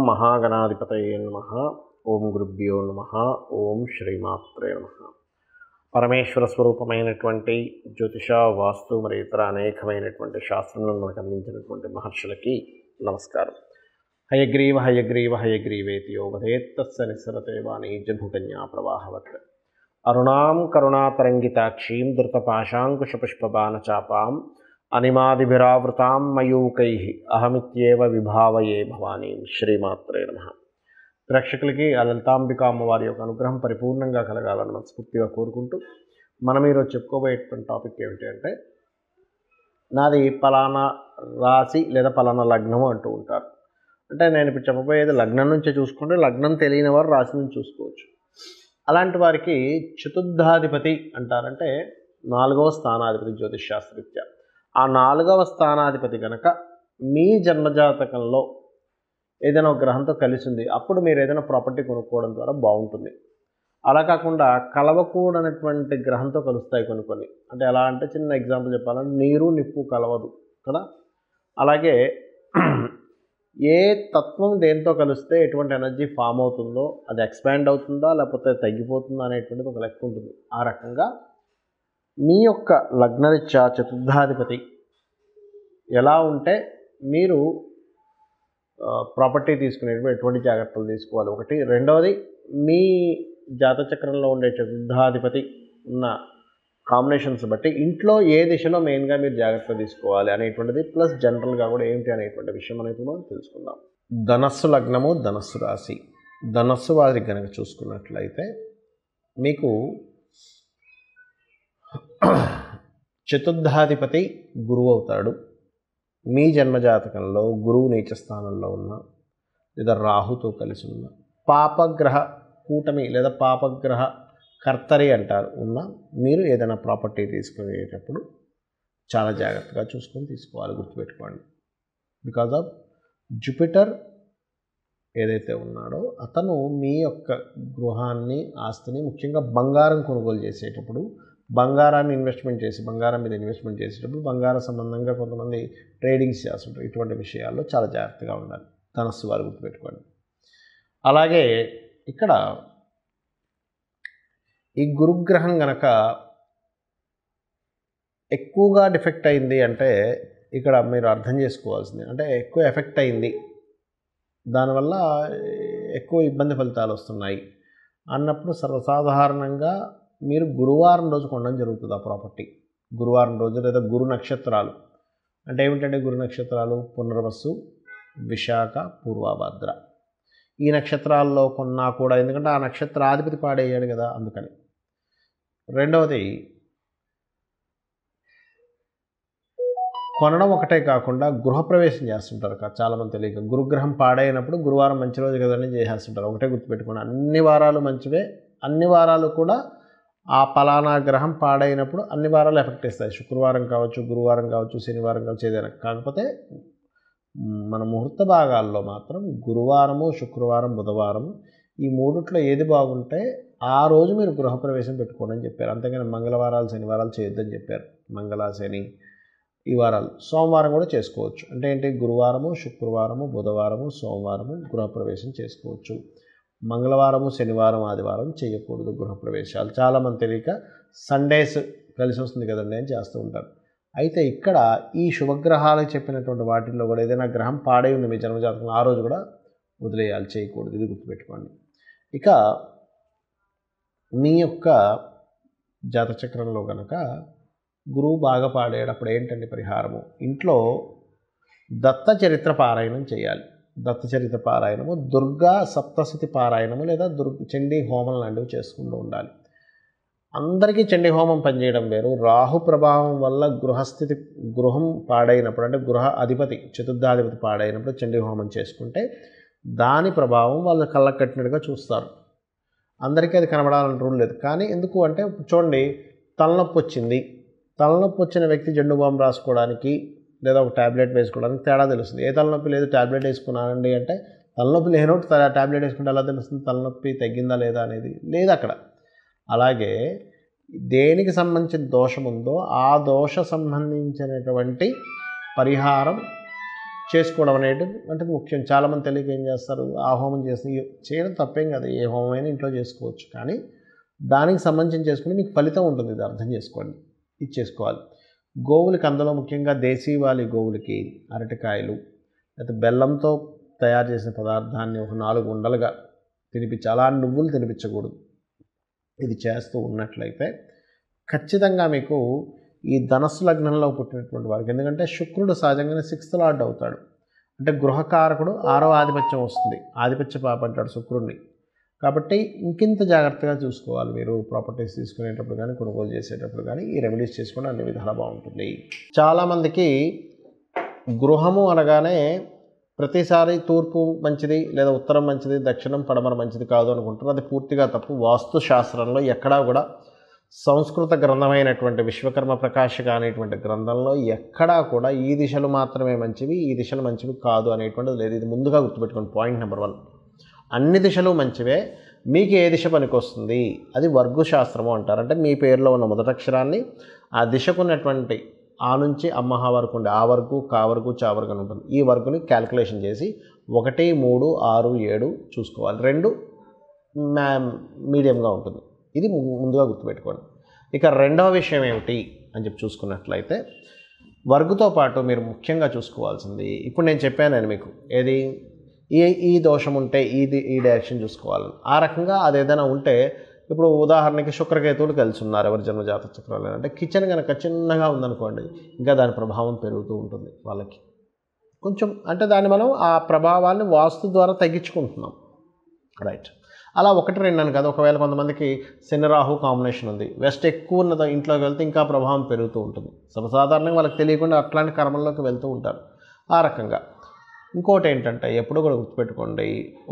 మహాగణాధిపతయే నమః. ఓం గురుభ్యో నమః. ఓం శ్రీమాత్రే నమః. పరమేశ్వర స్వరూపమైనటువంటి జ్యోతిష, వాస్తు మరియు ఇతర అనేకమైనటువంటి శాస్త్రములను మనకు అందించినటువంటి మహర్షులకి నమస్కారం. హయగ్రీవ హయగ్రీవ హయగ్రీవేతి యో వదేత్తస్య నిస్సరతే వాణిజ్యభూకన్యా ప్రవాహవత్. అరుణాం కరుణాతరంగితాక్షీం ధృతపాశాంకుశపుష్పబాణచాపాం అనిమాదిభిరావృతాం మయూకైః అహమిత్యేవ విభావయే భవానీం. శ్రీమాత్రే నమః. ప్రేక్షకులకి ఆ లలితాంబిక అమ్మవారి యొక్క అనుగ్రహం పరిపూర్ణంగా కలగాలని మనస్ఫూర్తిగా కోరుకుంటూ మనం ఈరోజు చెప్పుకోబోయేటువంటి టాపిక్ ఏమిటి అంటే, నాది పలానా రాశి లేదా పలానా లగ్నము అంటూ ఉంటారు. అంటే నేను ఇప్పుడు చెప్పబోయేది లగ్నం నుంచే చూసుకుంటే, లగ్నం తెలియని వారు రాశి నుంచి చూసుకోవచ్చు. అలాంటి వారికి చతుర్థాధిపతి అంటారంటే 4వ స్థానాధిపతి జ్యోతిష్ శాస్త్రరీత్యా. ఆ 4వ స్థానాధిపతి కనుక మీ జన్మజాతకంలో ఏదైనా ఒక గ్రహంతో కలిసి ఉంది, అప్పుడు మీరు ఏదైనా ప్రాపర్టీ కొనుక్కోవడం ద్వారా బాగుంటుంది. అలా కాకుండా కలవకూడనటువంటి గ్రహంతో కలుస్తాయి కొన్ని. అంటే ఎలా అంటే, చిన్న ఎగ్జాంపుల్ చెప్పాలంటే నీరు నిప్పు కలవదు కదా. అలాగే ఏ తత్వం దేంతో కలిస్తే ఎటువంటి ఎనర్జీ ఫామ్ అవుతుందో, అది ఎక్స్పాండ్ అవుతుందా లేకపోతే తగ్గిపోతుందా అనేటువంటిది ఒక లెక్క ఉంటుంది. ఆ రకంగా మీ యొక్క లగ్నరీత్యా చతుర్థాధిపతి ఎలా ఉంటే మీరు ప్రాపర్టీ తీసుకునేటప్పుడు ఎటువంటి జాగ్రత్తలు తీసుకోవాలి ఒకటి. రెండవది, మీ జాతచక్రంలో ఉండే చతుర్థాధిపతి ఉన్న కాంబినేషన్స్ బట్టి ఇంట్లో ఏ దిశలో మెయిన్గా మీరు జాగ్రత్త తీసుకోవాలి అనేటువంటిది, ప్లస్ జనరల్గా కూడా ఏమిటి అనేటువంటి విషయం అనేది మనం తెలుసుకుందాం. ధనస్సు లగ్నము, ధనస్సు రాశి. ధనస్సు వారికి కనుక చూసుకున్నట్లయితే మీకు చతుర్థాధిపతి గురువు అవుతాడు. మీ జన్మజాతకంలో గురువు నీచ స్థానంలో ఉన్న లేదా రాహుతో కలిసి ఉన్న పాపగ్రహ కూటమి లేదా పాపగ్రహ కర్తరి అంటారు ఉన్న మీరు ఏదైనా ప్రాపర్టీ తీసుకునేటప్పుడు చాలా జాగ్రత్తగా చూసుకొని తీసుకోవాలి, గుర్తుపెట్టుకోండి. బికాజ్ ఆఫ్ జూపిటర్ ఏదైతే ఉన్నాడో అతను మీ యొక్క గృహాన్ని, ఆస్తిని, ముఖ్యంగా బంగారం కొనుగోలు చేసేటప్పుడు, బంగారాన్ని ఇన్వెస్ట్మెంట్ చేసి బంగారం మీద ఇన్వెస్ట్మెంట్ చేసేటప్పుడు బంగార సంబంధంగా కొంతమంది ట్రేడింగ్స్ చేస్తుంటారు. ఇటువంటి విషయాల్లో చాలా జాగ్రత్తగా ఉండాలి, ధనస్సు వారు గుర్తుపెట్టుకోండి. అలాగే ఇక్కడ ఈ గురుగ్రహం గనక ఎక్కువగా డిఫెక్ట్ అయింది అంటే, ఇక్కడ మీరు అర్థం చేసుకోవాల్సింది అంటే ఎక్కువ ఎఫెక్ట్ అయింది, దానివల్ల ఎక్కువ ఇబ్బంది ఫలితాలు వస్తున్నాయి అన్నప్పుడు సర్వసాధారణంగా మీరు గురువారం రోజు కొనడం జరుగుతుంది. ఆ ప్రాపర్టీ గురువారం రోజు లేదా గురు నక్షత్రాలు అంటే ఏమిటంటే, గురు నక్షత్రాలు పునర్వసు, విశాఖ, పూర్వభద్ర ఈ నక్షత్రాల్లో కొన్నా కూడా, ఎందుకంటే ఆ నక్షత్రాధిపతి పాడయ్యాడు కదా, అందుకని. రెండవది, కొనడం ఒకటే కాకుండా గృహప్రవేశం చేస్తుంటారు చాలామంది తెలియక. గురుగ్రహం పాడైనప్పుడు గురువారం మంచి రోజు కదని చేసేస్తుంటారు. ఒకటే గుర్తుపెట్టుకోండి, అన్ని వారాలు మంచివే, అన్ని వారాలు కూడా ఆ పలానా గ్రహం పాడైనప్పుడు అన్ని వారాలు ఎఫెక్ట్ ఇస్తాయి. శుక్రవారం కావచ్చు, గురువారం కావచ్చు, శనివారం కావచ్చు, ఏదైనా. కాకపోతే మన ముహూర్త భాగాల్లో మాత్రం గురువారము, శుక్రవారం, బుధవారం ఈ మూడిట్లో ఏది బాగుంటే ఆ రోజు మీరు గృహప్రవేశం పెట్టుకోండి అని చెప్పారు. అంతేగాని మంగళవారాలు, శనివారాలు చేయొద్దని చెప్పారు. మంగళ, శని ఈ వారాలు. సోమవారం కూడా చేసుకోవచ్చు. అంటే ఏంటి, గురువారము, శుక్రవారము, బుధవారము, సోమవారము గృహప్రవేశం చేసుకోవచ్చు. మంగళవారము, శనివారం, ఆదివారం చేయకూడదు గృహప్రవేశాలు. చాలామంది తెలియక సండేస్ కలిసి వస్తుంది కదండి అని చేస్తూ ఉంటారు. అయితే ఇక్కడ ఈ శుభగ్రహాలకు చెప్పినటువంటి వాటిల్లో కూడా ఏదైనా గ్రహం పాడై ఉంది మీ జన్మజాతకంలో, ఆ రోజు కూడా వదిలేయాలి, చేయకూడదు. ఇది గుర్తుపెట్టుకోండి. ఇక మీ యొక్క జాతచక్రంలో కనుక గురువు బాగా పాడేటప్పుడు ఏంటంటే పరిహారము, ఇంట్లో దత్త చరిత్ర పారాయణం చేయాలి. దత్త చరిత్ర పారాయణము, దుర్గా సప్తశతి పారాయణము లేదా చండీ హోమం లాంటివి చేసుకుంటూ ఉండాలి. అందరికీ చండీ హోమం పనిచేయడం వేరు. రాహు ప్రభావం వల్ల గృహం పాడైనప్పుడు, అంటే గృహ అధిపతి చతుర్థాధిపతి పాడైనప్పుడు చండీ హోమం చేసుకుంటే దాని ప్రభావం వాళ్ళు కళ్ళకు కట్టినట్టుగా చూస్తారు. అందరికీ అది కనబడాలని రూల్ లేదు. కానీ ఎందుకు అంటే, చూడండి, తలనొప్పి వచ్చిన వ్యక్తి జండు బాంబు రాసుకోవడానికి లేదా ఒక ట్యాబ్లెట్ వేసుకోవడానికి తేడా తెలుస్తుంది. ఏ తలనొప్పి లేదు, ట్యాబ్లెట్ వేసుకున్నానండి అంటే, తలనొప్పి లేనోటి ట్యాబ్లెట్ వేసుకుంటే ఎలా తెలుస్తుంది తలనొప్పి తగ్గిందా లేదా అనేది? లేదు అక్కడ. అలాగే దేనికి సంబంధించిన దోషం ఉందో ఆ దోష సంబంధించినటువంటి పరిహారం చేసుకోవడం అనేది అంటే ముఖ్యం. చాలామంది తెలియక ఏం చేస్తారు, ఆ హోమం చేసి చేయడం తప్పేం కాదు, ఏ హోమం అయినా ఇంట్లో చేసుకోవచ్చు. కానీ దానికి సంబంధించి చేసుకుంటే మీకు ఫలితం ఉంటుంది, ఇది అర్థం చేసుకోండి. ఇది చేసుకోవాలి. గోవులకి అందులో ముఖ్యంగా దేశీవాలి గోవులకి అరటికాయలు లేకపోతే బెల్లంతో తయారు చేసిన పదార్థాన్ని ఒక 4 ఉండలుగా తినిపించి, అలా నువ్వులు తినిపించకూడదు. ఇది చేస్తూ ఉన్నట్లయితే ఖచ్చితంగా మీకు ఈ ధనస్సు లగ్నంలో పుట్టినటువంటి వారికి, ఎందుకంటే శుక్రుడు సహజంగానే 6th లార్డ్ అవుతాడు, అంటే గృహకారకుడు 6వ ఆధిపత్యం వస్తుంది, ఆధిపత్య పాప అంటాడు శుక్రుడిని. కాబట్టి ఇంకింత జాగ్రత్తగా చూసుకోవాలి మీరు ప్రాపర్టీస్ తీసుకునేటప్పుడు కానీ కొనుగోలు చేసేటప్పుడు కానీ ఈ రెమెడీస్ చేసుకుంటే అన్ని విధాలా బాగుంటుంది. చాలామందికి గృహము అనగానే ప్రతిసారి తూర్పు మంచిది లేదా ఉత్తరం మంచిది, దక్షిణం పడమర మంచిది కాదు అనుకుంటారు. అది పూర్తిగా తప్పు. వాస్తు శాస్త్రంలో ఎక్కడా కూడా సంస్కృత గ్రంథమైనటువంటి విశ్వకర్మ ప్రకాశిక అనేటువంటి గ్రంథంలో ఎక్కడా కూడా ఈ దిశలు మాత్రమే మంచివి, ఈ దిశలు మంచివి కాదు అనేటువంటిది లేదు. ఇది ముందుగా గుర్తుపెట్టుకోండి. పాయింట్ నెంబర్ 1, అన్ని దిశలు మంచివే, మీకు ఏ దిశ పనికొస్తుంది అది వర్గు శాస్త్రము అంటారు. అంటే మీ పేరులో ఉన్న మొదటక్షరాన్ని ఆ దిశకున్నటువంటి ఆ నుంచి అమ్మహ వరకు ఉండే ఆ వర్గు, కా వర్గు, చా వర్గు అని ఉంటుంది. ఈ వర్గుని క్యాల్కులేషన్ చేసి 1, 3, 6, 7 చూసుకోవాలి. 2 మీడియంగా ఉంటుంది. ఇది ముందుగా గుర్తుపెట్టుకోండి. ఇక రెండవ విషయం ఏమిటి అని చెప్పి చూసుకున్నట్లయితే వర్గుతో పాటు మీరు ముఖ్యంగా చూసుకోవాల్సింది, ఇప్పుడు నేను చెప్పాను మీకు ఏది, ఈ దోషం ఉంటే ఈ డైరెక్షన్ చూసుకోవాలని. ఆ రకంగా అది ఏదైనా ఉంటే, ఇప్పుడు ఉదాహరణకి శుక్రకేతువులు కలిసి ఉన్నారు ఎవరి జన్మ జాతక చక్రాలు అంటే కిచెన్ కనుక చిన్నగా ఉందనుకోండి, ఇంకా దాని ప్రభావం పెరుగుతూ ఉంటుంది వాళ్ళకి కొంచెం. అంటే దాన్ని మనం ఆ ప్రభావాన్ని వాస్తు ద్వారా తగ్గించుకుంటున్నాం, రైట్. అలా 1, 2 అని కాదు. ఒకవేళ కొంతమందికి శని రాహు కాంబినేషన్ ఉంది, వెస్ట్ ఎక్కువ ఉన్న ఇంట్లోకి వెళ్తే ఇంకా ప్రభావం పెరుగుతూ ఉంటుంది. సర్వసాధారణంగా వాళ్ళకి తెలియకుండా అట్లాంటి కర్మల్లోకి వెళ్తూ ఉంటారు. ఆ రకంగా ఇంకోటి ఏంటంటే ఎప్పుడు కూడా గుర్తుపెట్టుకోండి,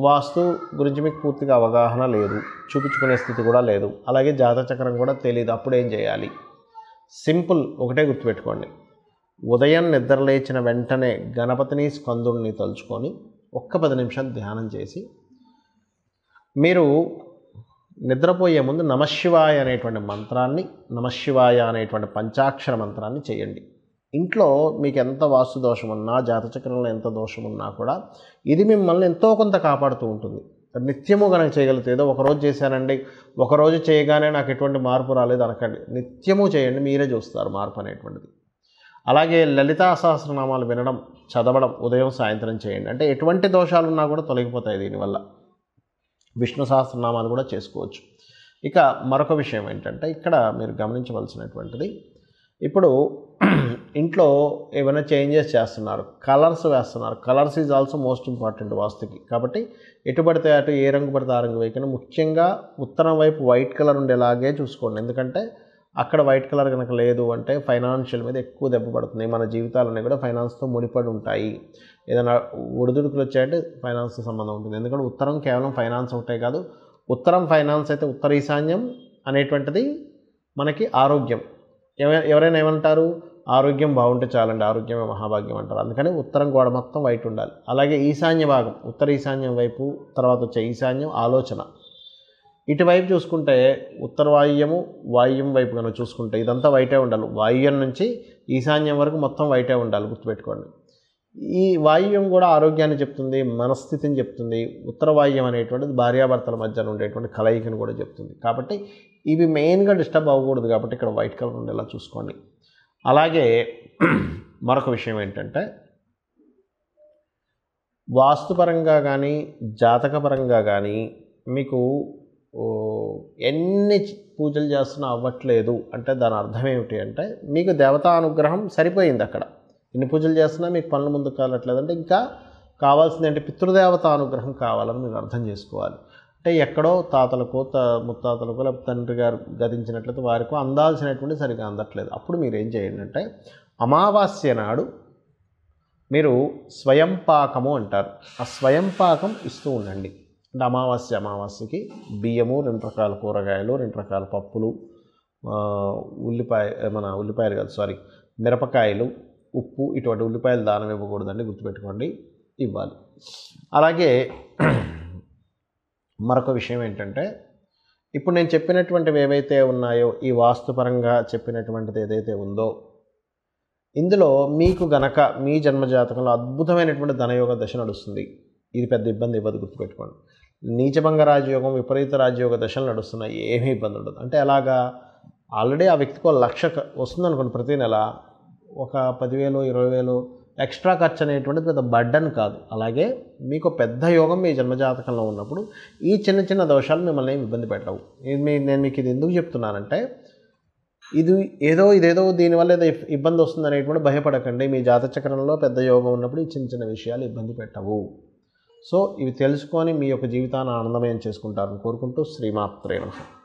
వాస్తు గురించి మీకు పూర్తిగా అవగాహన లేదు, చూపించుకునే స్థితి కూడా లేదు, అలాగే జాతక చక్రం కూడా తెలియదు. అప్పుడు ఏం చేయాలి? సింపుల్, ఒకటే గుర్తుపెట్టుకోండి. ఉదయం నిద్రలేచిన వెంటనే గణపతిని స్కందుడిని తలుచుకొని 10 నిమిషాలు ధ్యానం చేసి మీరు నిద్రపోయే ముందు నమశివాయ అనేటువంటి మంత్రాన్ని, నమశివాయ అనేటువంటి పంచాక్షర మంత్రాన్ని చేయండి. ఇంట్లో మీకు ఎంత వాస్తు దోషం ఉన్నా, జాతచక్రంలో ఎంత దోషం ఉన్నా కూడా ఇది మిమ్మల్ని ఎంతో కొంత కాపాడుతూ ఉంటుంది. నిత్యము కనుక చేయగలిగితే, ఏదో ఒకరోజు చేశానండి, ఒకరోజు చేయగానే నాకు ఎటువంటి మార్పు రాలేదు అనకండి. నిత్యము చేయండి, మీరే చూస్తారు మార్పు అనేటువంటిది. అలాగే లలితా సహస్రనామాలు వినడం, చదవడం ఉదయం సాయంత్రం చేయండి. అంటే ఎటువంటి దోషాలు ఉన్నా కూడా తొలగిపోతాయి దీనివల్ల. విష్ణు సహస్రనామాలు కూడా చేసుకోవచ్చు. ఇక మరొక విషయం ఏంటంటే ఇక్కడ మీరు గమనించవలసినటువంటిది, ఇప్పుడు ఇంట్లో ఏమైనా చేంజెస్ చేస్తున్నారు, కలర్స్ వేస్తున్నారు. Colours is also most important వాస్తుకి. కాబట్టి ఎటు పడితే అటు, ఏ రంగు పడితే ఆ రంగు వేయకుండా ముఖ్యంగా ఉత్తరం వైపు వైట్ కలర్ ఉండేలాగే చూసుకోండి. ఎందుకంటే అక్కడ వైట్ కలర్ కనుక లేదు అంటే ఫైనాన్షియల్ మీద ఎక్కువ దెబ్బ పడుతుంది. మన జీవితాలన్నీ కూడా ఫైనాన్స్తో ముడిపడి ఉంటాయి. ఏదైనా ఒడిదుడుకులు వచ్చాయంటే ఫైనాన్స్తో సంబంధం ఉంటుంది. ఎందుకంటే ఉత్తరం కేవలం ఫైనాన్స్ ఒకటే కాదు, ఉత్తరం ఫైనాన్స్ అయితే ఉత్తర ఈశాన్యం అనేటువంటిది మనకి ఆరోగ్యం. ఎవరైనా ఏమంటారు, ఆరోగ్యం బాగుంటే చాలండి, ఆరోగ్యమే మహాభాగ్యం అంటారు. అందుకని ఉత్తరం గోడ మొత్తం వైట్ ఉండాలి. అలాగే ఈశాన్య భాగం, ఉత్తర ఈశాన్యం వైపు తర్వాత వచ్చే ఈశాన్యం ఆలోచన, ఇటువైపు చూసుకుంటే ఉత్తర వాయువ్యము, వాయువ్యం వైపు కనుక చూసుకుంటే ఇదంతా వైటే ఉండాలి. వాయువ్యం నుంచి ఈశాన్యం వరకు మొత్తం వైటే ఉండాలి, గుర్తుపెట్టుకోండి. ఈ వాయువ్యం కూడా ఆరోగ్యాన్ని చెప్తుంది, మనస్థితిని చెప్తుంది. ఉత్తర వాయువ్యం అనేటువంటిది భార్యాభర్తల మధ్య ఉండేటువంటి కలయికను కూడా చెప్తుంది. కాబట్టి ఇవి మెయిన్గా డిస్టర్బ్ అవ్వకూడదు. కాబట్టి ఇక్కడ వైట్ కలర్ ఉండేలా చూసుకోండి. అలాగే మరొక విషయం ఏంటంటే, వాస్తుపరంగా కానీ జాతకపరంగా కానీ మీకు ఎన్ని పూజలు చేస్తున్నా అవ్వట్లేదు అంటే దాని అర్థం ఏమిటి అంటే, మీకు దేవతా అనుగ్రహం సరిపోయింది. అక్కడ ఎన్ని పూజలు చేస్తున్నా మీకు పనులు ముందుకు కావట్లేదు అంటే ఇంకా కావాల్సింది అంటే పితృదేవత అనుగ్రహం కావాలని మీరు అర్థం చేసుకోవాలి. అంటే ఎక్కడో తాతలకో ముత్తాతలకో లేకపోతే తండ్రి గారు గతించినట్లయితే వారికో అందాల్సినటువంటి సరిగా అందట్లేదు. అప్పుడు మీరు ఏం చేయండి అంటే, అమావాస్య నాడు మీరు స్వయం పాకము అంటారు, ఆ స్వయం పాకం ఇస్తూ ఉండండి. అంటే అమావాస్యకి బియ్యము, 2 రకాల కూరగాయలు, 2 రకాల పప్పులు, ఉల్లిపాయలు కాదు సారీ మిరపకాయలు, ఉప్పు, ఇటువంటి ఉల్లిపాయలు దానం ఇవ్వకూడదండి, గుర్తుపెట్టుకోండి, ఇవ్వాలి. అలాగే మరొక విషయం ఏంటంటే, ఇప్పుడు నేను చెప్పినటువంటివి ఏవైతే ఉన్నాయో, ఈ వాస్తుపరంగా చెప్పినటువంటిది ఏదైతే ఉందో ఇందులో మీకు గనక మీ జన్మజాతకంలో అద్భుతమైనటువంటి ధనయోగ దశ నడుస్తుంది. ఇది పెద్ద ఇబ్బంది ఇవ్వదు, గుర్తుపెట్టుకోండి. నీచభంగ రాజయోగం, విపరీత రాజయోగ దశలు నడుస్తున్నాయి, ఏమీ ఇబ్బంది ఉండదు. అంటే అలాగా ఆల్రెడీ ఆ వ్యక్తికి 1,00,000 వస్తుందనుకోండి ప్రతి నెల, ఒక 10,000 20,000 ఎక్స్ట్రా ఖర్చు అనేటువంటిది పెద్ద బర్డన్ కాదు. అలాగే మీకు పెద్ద యోగం మీ జన్మజాతకంలో ఉన్నప్పుడు ఈ చిన్న చిన్న దోషాలు మిమ్మల్ని ఏమి ఇబ్బంది పెట్టవు. నేను మీకు ఇది ఎందుకు చెప్తున్నానంటే, ఇదేదో దీనివల్ల ఏదో ఇబ్బంది వస్తుంది అనేటువంటి భయపడకండి. మీ జాతచక్రంలో పెద్ద యోగం ఉన్నప్పుడు ఈ చిన్న చిన్న విషయాలు ఇబ్బంది పెట్టవు. సో ఇవి తెలుసుకొని మీ యొక్క జీవితాన్ని ఆనందమయం చేసుకుంటారని కోరుకుంటూ శ్రీమాత్రే నమః.